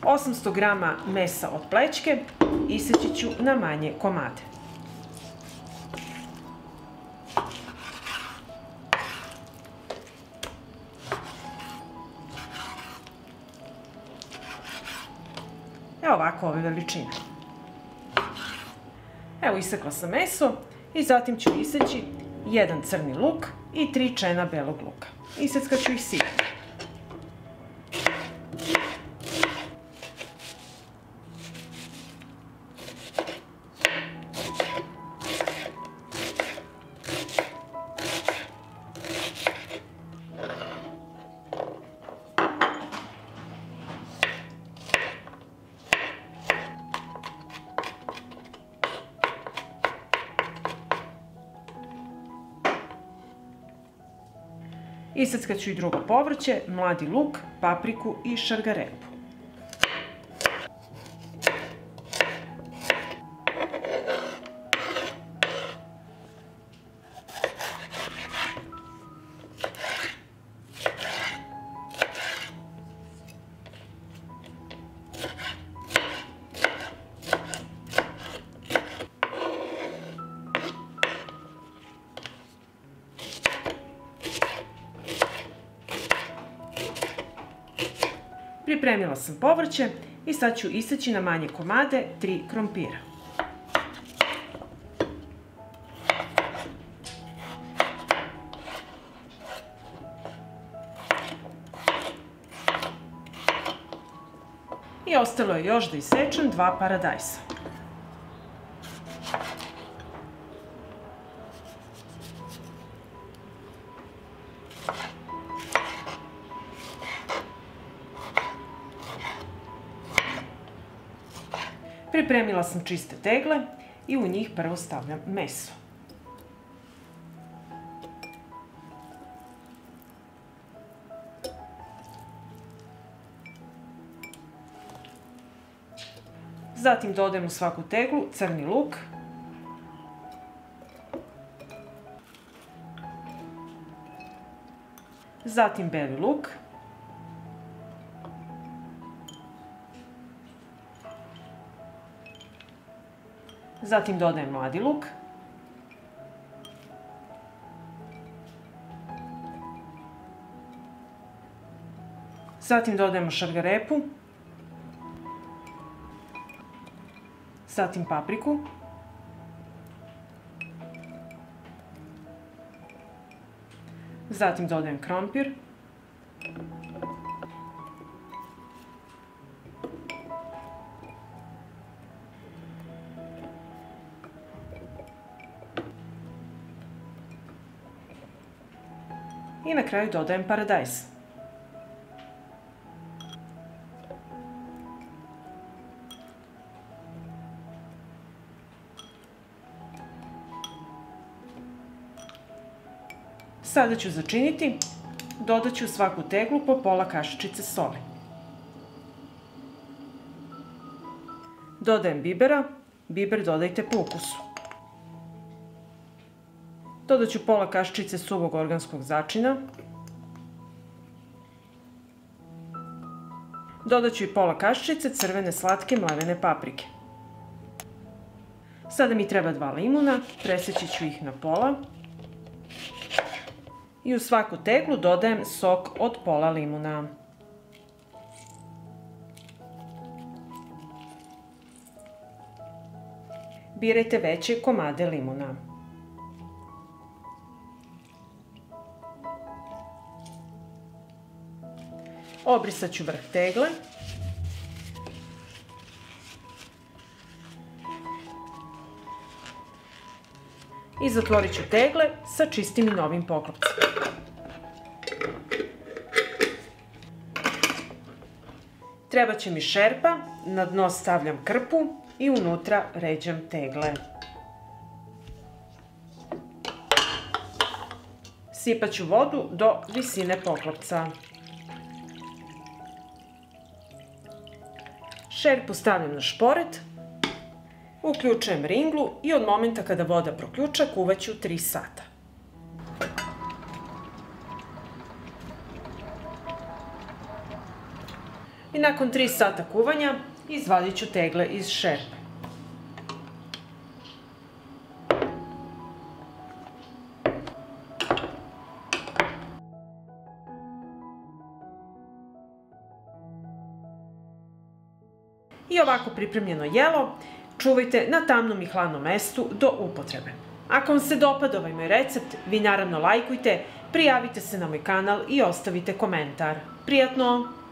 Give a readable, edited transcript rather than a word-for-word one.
800 grama mesa od plećke iseći ću na manje komade. Evo ovako ove veličine. Evo isekla sam meso i zatim ću iseći jedan crni luk i 3 čena belog luka. Iseckat ću ih sitno. Iseckat ću i drugo povrće, mladi luk, papriku i šargarepu. Pripremila sam povrće i sad ću iseći na manje komade 3 krompira. I ostalo je još da isečem 2 paradajsa. Pripremila sam čiste tegle i u njih prvo stavljam meso. Zatim dodajem u svaku teglu crni luk, zatim beli luk, zatim dodajem mladi luk, zatim dodajemo šargarepu, zatim papriku, zatim dodajem krompir, i na kraju dodajem paradajz. Sada ću začiniti, dodat ću u svaku teglu po pola kašičice soli. Dodajem bibera, biber dodajte po ukusu. Dodat ću pola kašičice suvog organskog začina. Dodat ću i pola kašičice crvene slatke mlevene paprike. Sada mi treba 2 limuna, preseći ću ih na pola. I u svaku teglu dodajem sok od pola limuna. Birajte veće komade limuna. Obrisat ću vrh tegle. I zatvorit ću tegle sa čistim i novim poklopcima. Treba će mi šerpa, na dno stavljam krpu i unutra ređam tegle. Sipat ću vodu do visine poklopca. Šerpu stavljam na šporet, uključujem ringlu i od momenta kada voda proključa kuvaću 3 sata. I nakon 3 sata kuvanja izvadit ću tegle iz šerpe. I ovako pripremljeno jelo čuvajte na tamnom i hladnom mestu do upotrebe. Ako vam se dopada ovaj moj recept, vi naravno lajkujte, prijavite se na moj kanal i ostavite komentar. Prijatno!